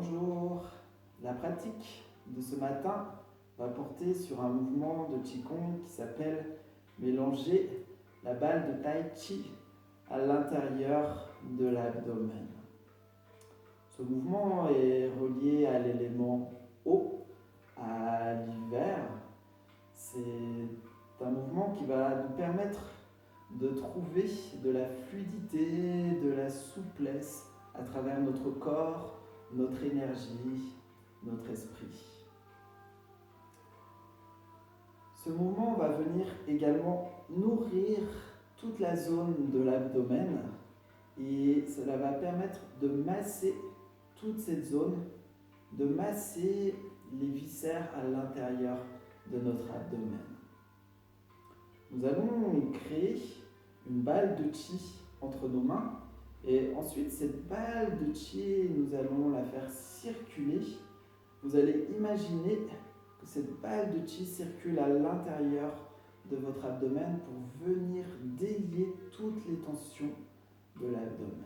bonjour. La pratique de ce matin va porter sur un mouvement de Qigong qui s'appelle mélanger la balle de Tai Chi à l'intérieur de l'abdomen. Ce mouvement est relié à l'élément eau, à l'hiver. C'est un mouvement qui va nous permettre de trouver de la fluidité, de la souplesse à travers notre corps, notre énergie, notre esprit. Ce mouvement va venir également nourrir toute la zone de l'abdomen et cela va permettre de masser toute cette zone, de masser les viscères à l'intérieur de notre abdomen. Nous allons créer une balle de chi entre nos mains et ensuite cette balle de chi, nous allons la faire circuler. Vous allez imaginer que cette balle de chi circule à l'intérieur de votre abdomen pour venir délier toutes les tensions de l'abdomen.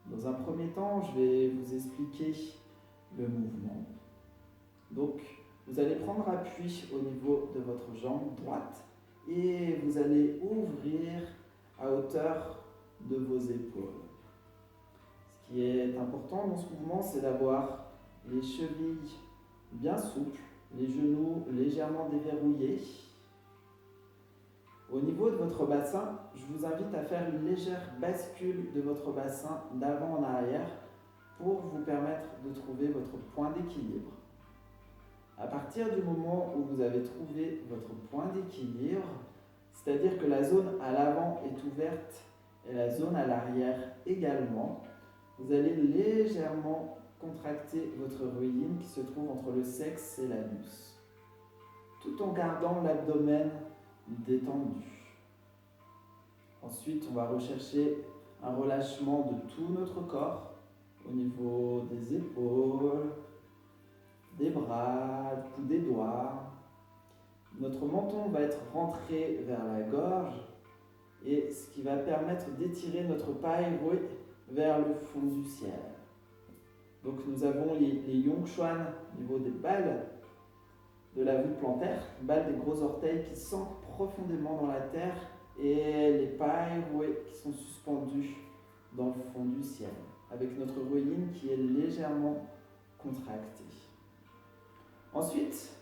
Dans un premier temps, je vais vous expliquer le mouvement. Donc, vous allez prendre appui au niveau de votre jambe droite et vous allez ouvrir à hauteur de vos épaules. Ce qui est important dans ce mouvement, c'est d'avoir les chevilles bien souples, les genoux légèrement déverrouillés. Au niveau de votre bassin, je vous invite à faire une légère bascule de votre bassin d'avant en arrière pour vous permettre de trouver votre point d'équilibre. À partir du moment où vous avez trouvé votre point d'équilibre, c'est-à-dire que la zone à l'avant est ouverte et la zone à l'arrière également, vous allez légèrement contracter votre ruine qui se trouve entre le sexe et l'anus, tout en gardant l'abdomen détendu. Ensuite, on va rechercher un relâchement de tout notre corps au niveau des épaules, des bras, des doigts. Notre menton va être rentré vers la gorge et ce qui va permettre d'étirer notre pailles vers le fond du ciel. Donc nous avons les Yongchuan au niveau des balles de la voûte plantaire, balles des gros orteils qui s'ancrent profondément dans la terre et les pailles qui sont suspendues dans le fond du ciel, avec notre ruine qui est légèrement contractée. Ensuite,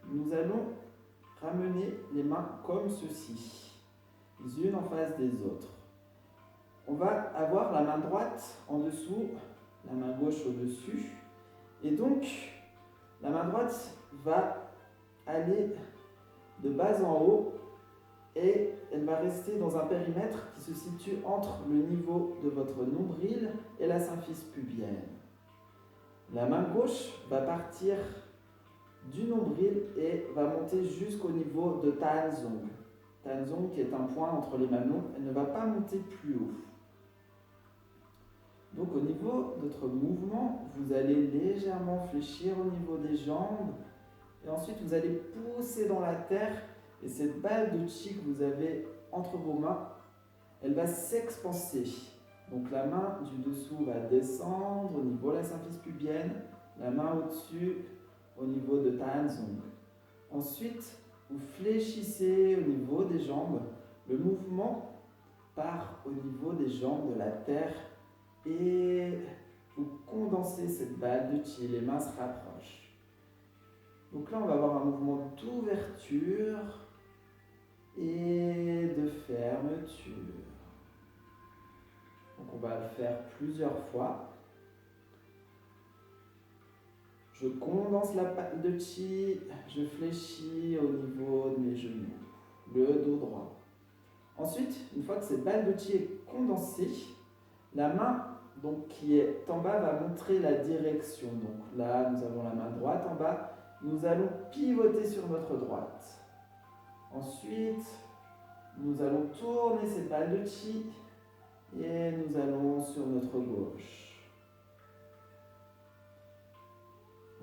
nous allons ramener les mains comme ceci, les unes en face des autres. On va avoir la main droite en dessous, la main gauche au-dessus. Et donc, la main droite va aller de bas en haut et elle va rester dans un périmètre qui se situe entre le niveau de votre nombril et la symphyse pubienne. La main gauche va partir du nombril et va monter jusqu'au niveau de Taanzong. Taanzong qui est un point entre les mamelons, elle ne va pas monter plus haut. Donc au niveau de votre mouvement, vous allez légèrement fléchir au niveau des jambes et ensuite vous allez pousser dans la terre et cette balle de chi que vous avez entre vos mains, elle va s'expanser. Donc la main du dessous va descendre au niveau de la symphyse pubienne, la main au-dessus au niveau de Taanzong. Ensuite, vous fléchissez au niveau des jambes. Le mouvement part au niveau des jambes de la terre et vous condensez cette balle de chi. Les mains se rapprochent. Donc là, on va avoir un mouvement d'ouverture et de fermeture. Donc on va le faire plusieurs fois. Je condense la balle de chi, je fléchis au niveau de mes genoux, le dos droit. Ensuite, une fois que cette balle de chi est condensée, la main donc, qui est en bas va montrer la direction. Donc là, nous avons la main droite en bas. Nous allons pivoter sur notre droite. Ensuite, nous allons tourner cette balle de chi et nous allons sur notre gauche.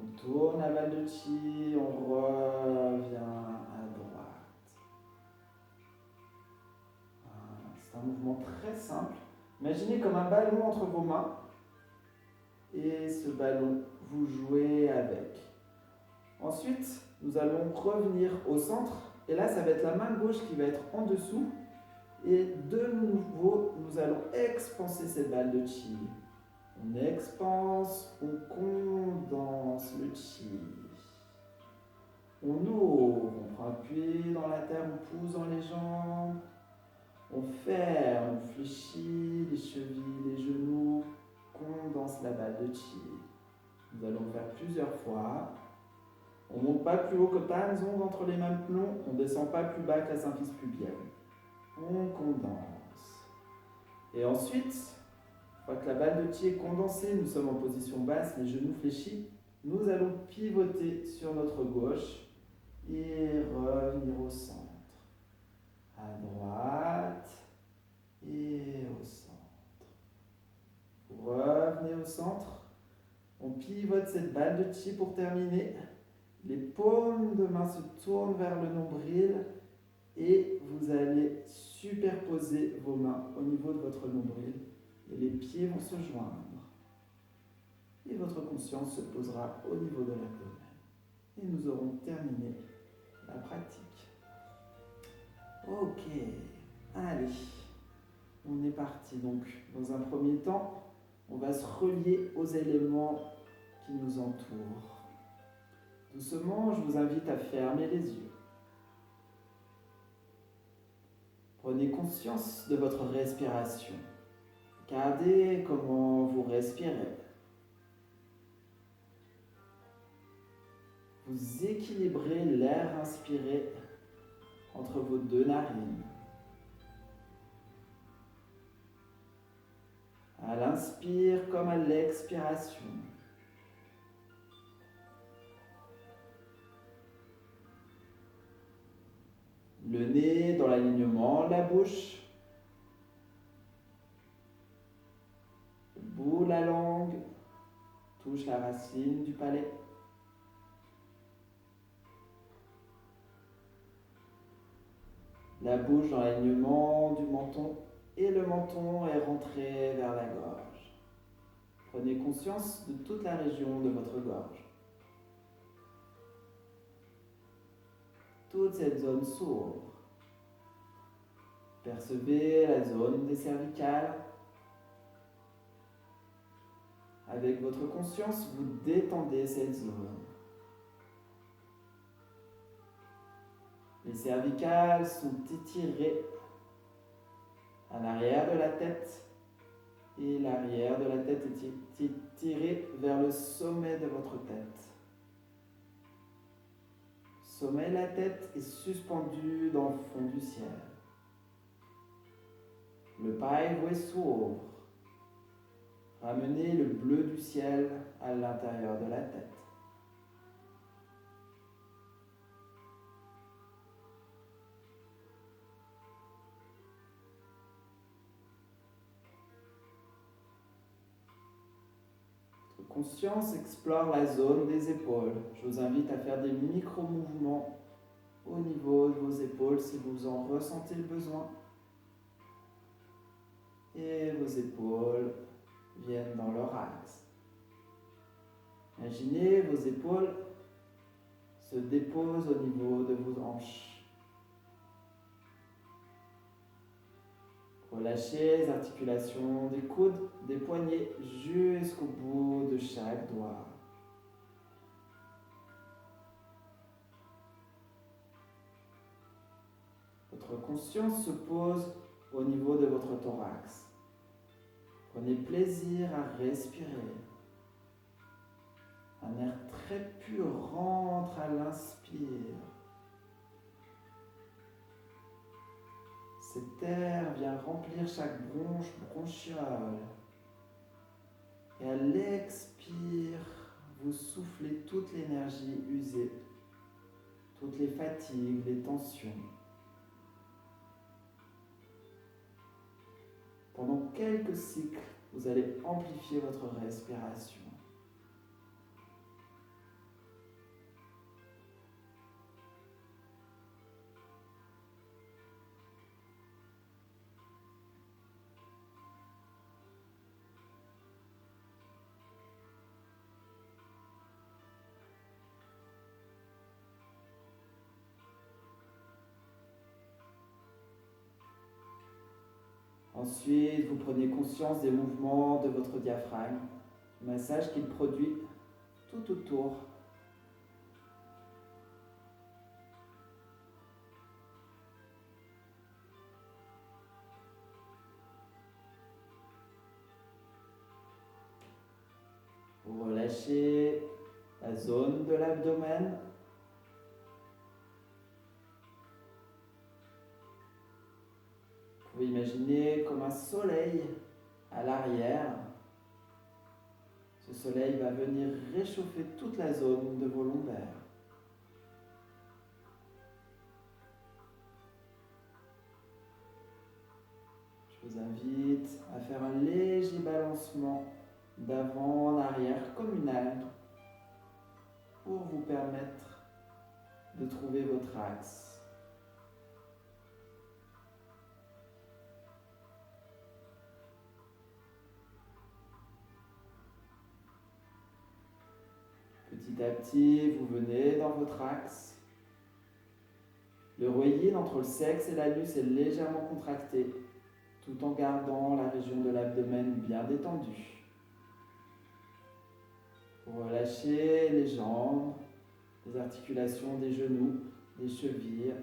On tourne la balle de chi, on revient à droite. Voilà, c'est un mouvement très simple. Imaginez comme un ballon entre vos mains et et ce ballon, vous jouez avec. Ensuite, nous allons revenir au centre et là, ça va être la main gauche qui va être en dessous et de nouveau, nous allons expanser cette balle de chi. On expanse, on condense le chi. On ouvre, on prend appui dans la terre, on pousse dans les jambes. On ferme, on fléchit les chevilles, les genoux, condense la balle de chi. Nous allons le faire plusieurs fois. On ne monte pas plus haut que Tanzong entre les mêmes plombs, on ne descend pas plus bas que la symphyse pubienne. On condense. Et ensuite, une fois que la balle de chi est condensée, nous sommes en position basse, les genoux fléchis, nous allons pivoter sur notre gauche et revenir au centre. À droite et au centre. Vous revenez au centre. On pivote cette balle de chi pour terminer. Les paumes de main se tournent vers le nombril et vous allez superposer vos mains au niveau de votre nombril et les pieds vont se joindre. Et votre conscience se posera au niveau de l'abdomen. Et nous aurons terminé la pratique. Ok, allez, on est parti donc. Dans un premier temps, on va se relier aux éléments qui nous entourent. Doucement, je vous invite à fermer les yeux. Prenez conscience de votre respiration. Regardez comment vous respirez. Vous équilibrez l'air inspiré entre vos deux narines. À l'inspire comme à l'expiration. Le nez dans l'alignement, la bouche. Le bout de la langue touche la racine du palais. La bouche dans l'alignement du menton et le menton est rentré vers la gorge. Prenez conscience de toute la région de votre gorge. Toute cette zone s'ouvre. Percevez la zone des cervicales. Avec votre conscience, vous détendez cette zone. Les cervicales sont étirées à l'arrière de la tête et l'arrière de la tête est étiré vers le sommet de votre tête. Sommet de la tête est suspendu dans le fond du ciel. Le pailles s'ouvre. Ramenez le bleu du ciel à l'intérieur de la tête. Votre conscience explore la zone des épaules. Je vous invite à faire des micro-mouvements au niveau de vos épaules si vous en ressentez le besoin. Et vos épaules viennent dans leur axe. Imaginez vos épaules se déposent au niveau de vos hanches. Relâchez les articulations des coudes, des poignets jusqu'au bout de chaque doigt. Votre conscience se pose au niveau de votre thorax. Prenez plaisir à respirer. Un air très pur rentre à l'inspire. Cet air vient remplir chaque bronche bronchiole. Et à l'expire, vous soufflez toute l'énergie usée, toutes les fatigues, les tensions. Pendant quelques cycles, vous allez amplifier votre respiration. Ensuite, vous prenez conscience des mouvements de votre diaphragme, du massage qu'il produit tout autour. Vous relâchez la zone de l'abdomen. Vous pouvez imaginer comme un soleil à l'arrière. Ce soleil va venir réchauffer toute la zone de vos lombaires. Je vous invite à faire un léger balancement d'avant en arrière communal pour vous permettre de trouver votre axe. Petit à petit, vous venez dans votre axe. Le roi-yin entre le sexe et l'anus est légèrement contracté, tout en gardant la région de l'abdomen bien détendue. Vous relâchez les jambes, les articulations des genoux, des chevilles,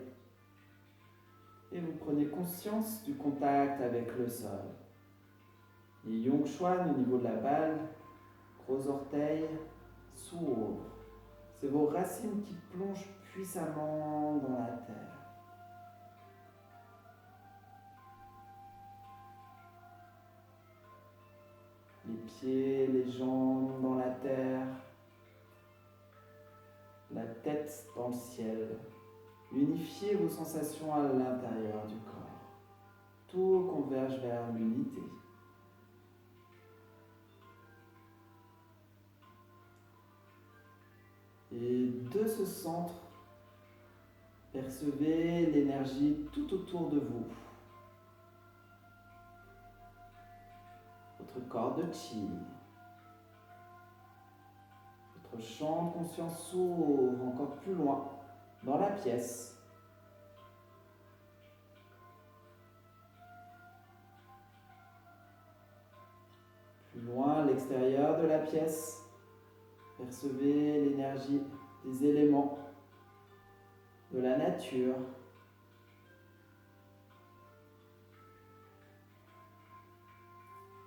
et vous prenez conscience du contact avec le sol. Les Yongchuan au niveau de la balle, gros orteils, s'ouvrent. C'est vos racines qui plongent puissamment dans la terre. Les pieds, les jambes dans la terre, la tête dans le ciel. Unifiez vos sensations à l'intérieur du corps. Tout converge vers l'unité. Et de ce centre, percevez l'énergie tout autour de vous. Votre corps de chi. Votre champ de conscience s'ouvre encore plus loin dans la pièce. Plus loin à l'extérieur de la pièce, percevez l'énergie des éléments, de la nature.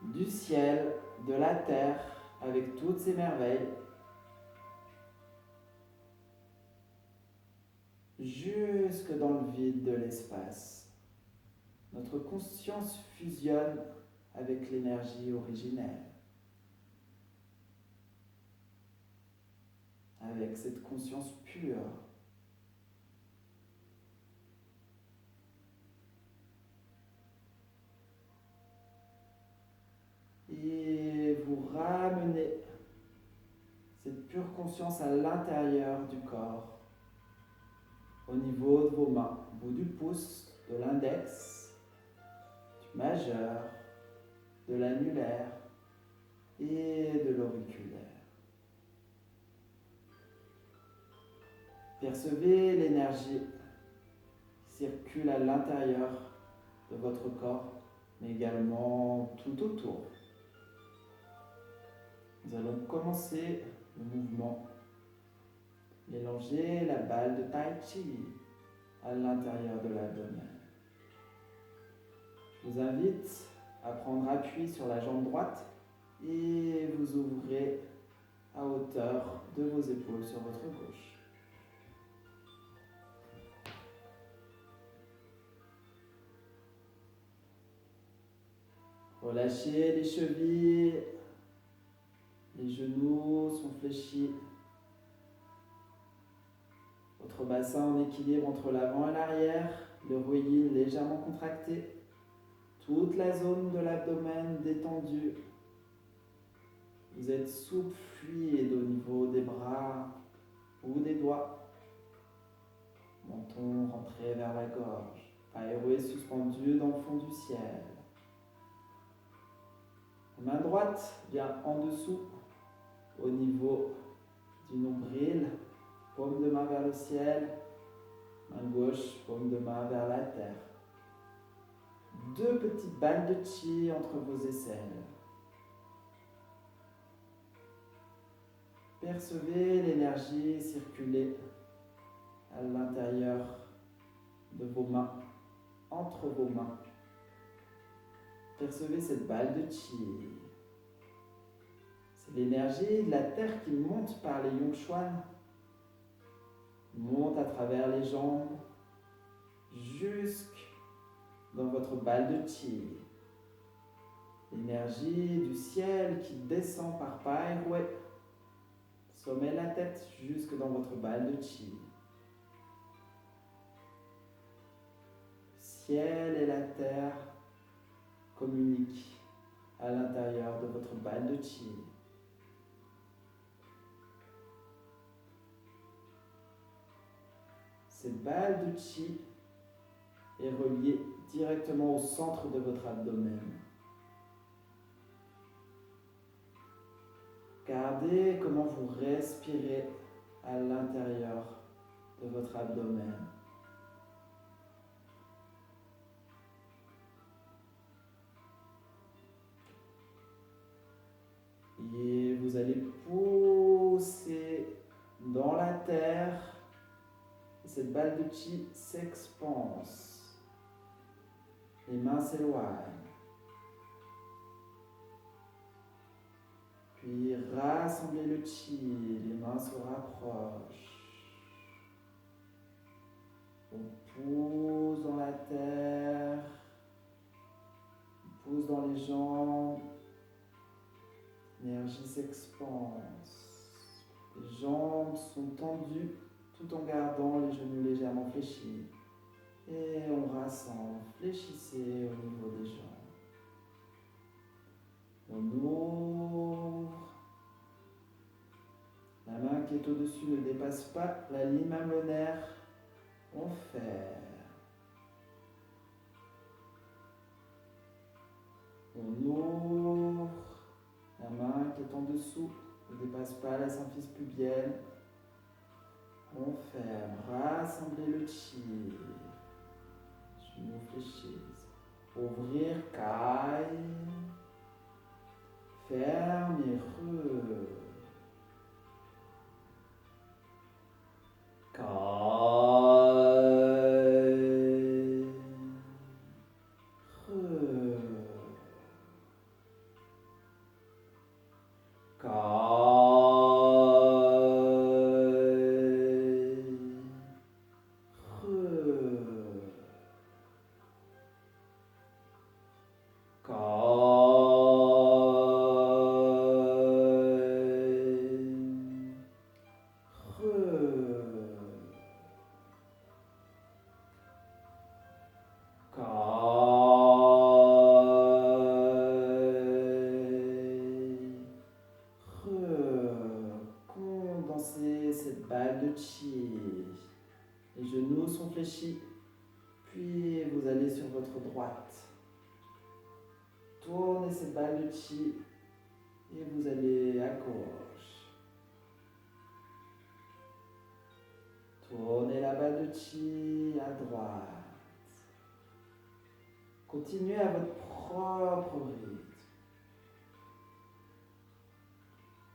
Du ciel, de la terre, avec toutes ses merveilles. Jusque dans le vide de l'espace. Notre conscience fusionne avec l'énergie originelle. Avec cette conscience pure. Et vous ramenez cette pure conscience à l'intérieur du corps, au niveau de vos mains, au bout du pouce, de l'index, du majeur, de l'annulaire et de l'auriculaire. Percevez l'énergie qui circule à l'intérieur de votre corps, mais également tout autour. Nous allons commencer le mouvement. Mélangez la balle de Tai Chi à l'intérieur de l'abdomen. Je vous invite à prendre appui sur la jambe droite et vous ouvrez à hauteur de vos épaules sur votre gauche. Relâchez les chevilles, les genoux sont fléchis. Votre bassin en équilibre entre l'avant et l'arrière, le roi-yin légèrement contracté. Toute la zone de l'abdomen détendue. Vous êtes souple, fluide au niveau des bras ou des doigts. Menton rentré vers la gorge. Aéroé suspendu dans le fond du ciel. Main droite vient en dessous, au niveau du nombril. Paume de main vers le ciel. Main gauche, paume de main vers la terre. 2 petites balles de chi entre vos aisselles. Percevez l'énergie circuler à l'intérieur de vos mains, entre vos mains. Percevez cette balle de chi. C'est l'énergie de la terre qui monte par les Yongchuan, monte à travers les jambes, jusque dans votre balle de chi. L'énergie du ciel qui descend par Paihui, sommet la tête jusque dans votre balle de chi. Le ciel et la terre communiquent à l'intérieur de votre balle de chi. Cette balle de chi est reliée directement au centre de votre abdomen. Regardez comment vous respirez à l'intérieur de votre abdomen. Et vous allez pousser dans la terre. Et cette balle de chi s'expanse. Les mains s'éloignent. Puis rassemblez le chi, les mains se rapprochent. On pousse dans la terre, on pousse dans les jambes. L'énergie s'expanse. Les jambes sont tendues tout en gardant les genoux légèrement fléchis. Et on rassemble, fléchissez au niveau des jambes. On ouvre. La main qui est au-dessus ne dépasse pas la ligne mamelonnaire. On ferme. On ouvre. La main qui est en dessous ne dépasse pas la symphyse pubienne. On ferme. Rassemblez le chi. Genoux fléchissent. Ouvrir, kai. Ferme et re. Kai. Re. Kai. Condensez cette balle de chi. Les genoux sont fléchis. Puis vous allez sur votre droite. Tournez cette balle de chi et vous allez à gauche. Tournez la balle de chi à droite. Continuez à votre propre rythme.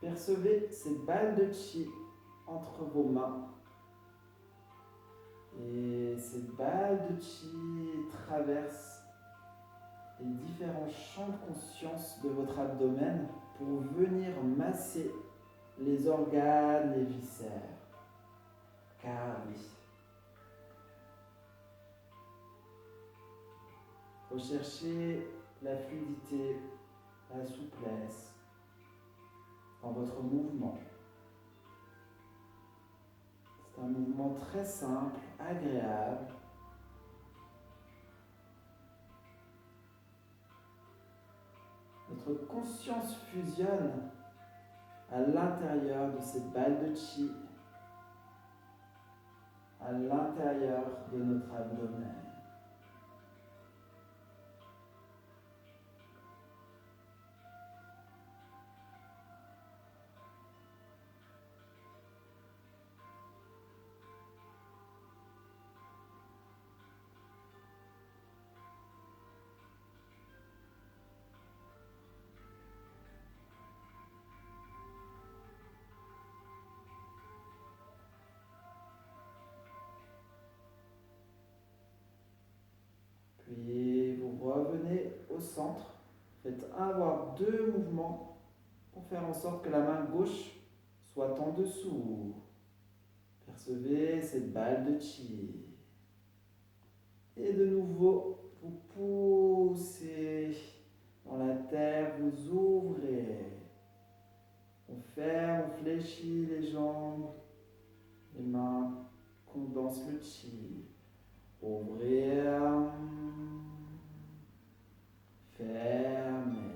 Percevez cette balle de chi entre vos mains. Et cette balle de chi traverse les différents champs de conscience de votre abdomen pour venir masser les organes, les viscères. Car oui. Recherchez la fluidité, la souplesse dans votre mouvement. C'est un mouvement très simple, agréable. Notre conscience fusionne à l'intérieur de cette balle de chi, à l'intérieur de notre abdomen. centre. Faites un voire deux mouvements pour faire en sorte que la main gauche soit en dessous. Percevez cette balle de chi. Et de nouveau, vous poussez dans la terre, vous ouvrez. On ferme, on fléchit les jambes, les mains, condense le chi. Ouvrir, fermer.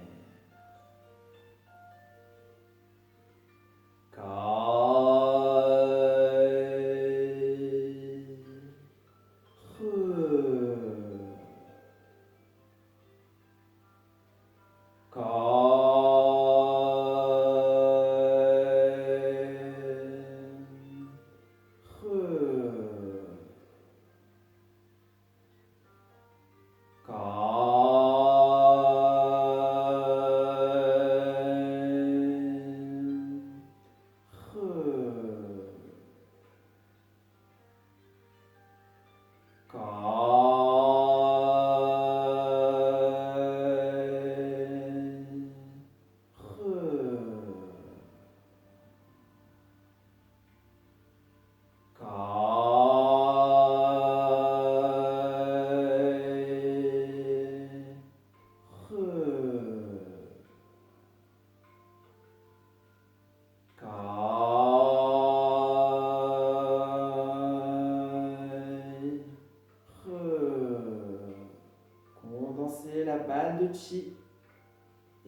Condensez la balle de chi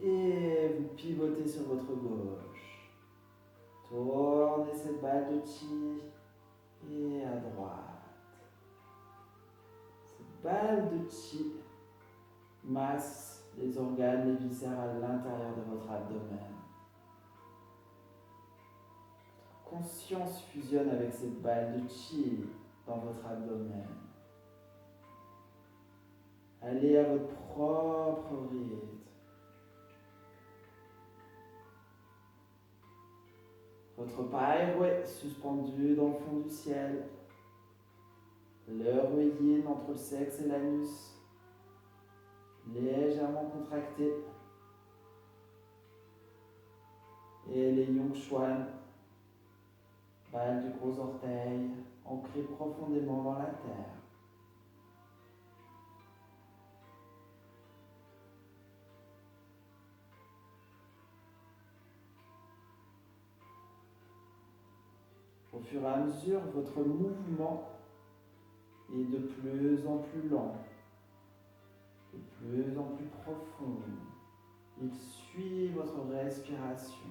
et vous pivotez sur votre gauche. Tournez cette balle de chi et à droite. Cette balle de chi masse les organes et viscères à l'intérieur de votre abdomen. Votre conscience fusionne avec cette balle de chi dans votre abdomen. Allez à votre propre rythme. Votre paillet suspendu dans le fond du ciel. L'heure yin entre le sexe et l'anus. Légèrement contracté. Et les Yung Chuan, balle du gros orteil, ancrée profondément dans la terre. Au fur et à mesure, votre mouvement est de plus en plus lent, de plus en plus profond. Il suit votre respiration.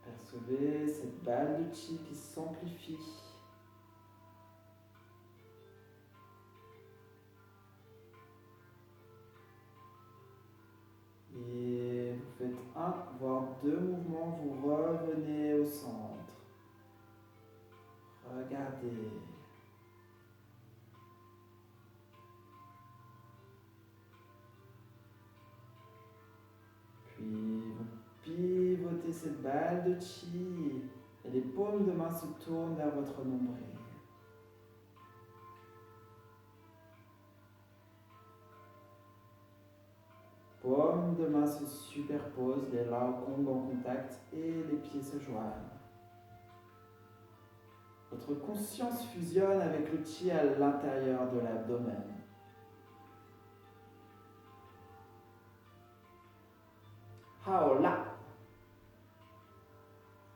Percevez cette balle de chi qui s'amplifie. Et vous faites un, voire deux mouvements, vous revenez au centre. Regardez. Puis vous pivotez cette balle de chi et les paumes de main se tournent vers votre nombril. Paumes de main se superposent, les laokong en contact et les pieds se joignent. Votre conscience fusionne avec le chi à l'intérieur de l'abdomen. Haola.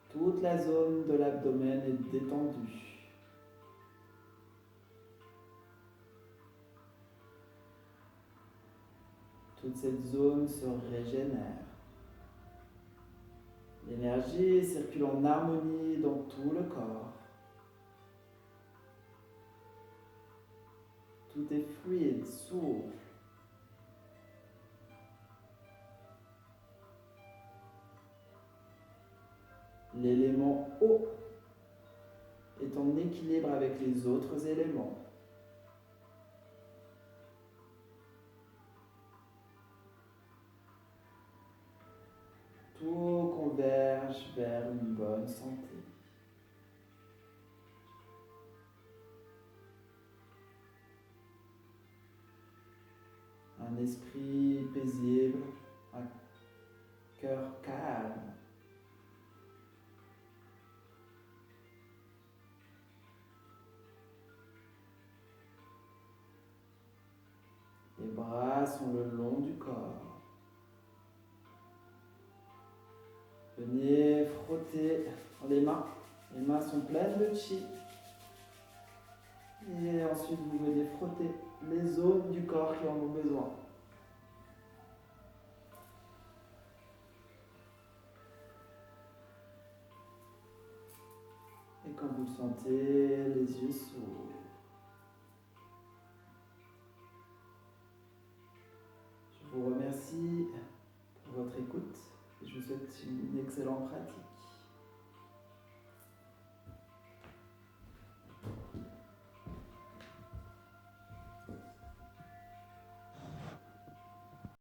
Toute la zone de l'abdomen est détendue. Toute cette zone se régénère. L'énergie circule en harmonie dans tout le corps. Tout est fluide, souple. L'élément eau est en équilibre avec les autres éléments. Tout converge vers une bonne santé. Un esprit paisible, un cœur calme. Les bras sont le long du corps. Venez frotter les mains. Les mains sont pleines de chi. Et ensuite, vous venez frotter les zones du corps qui en ont besoin. Et quand vous le sentez, les yeux s'ouvrent. Je vous remercie pour votre écoute et je vous souhaite une excellente pratique.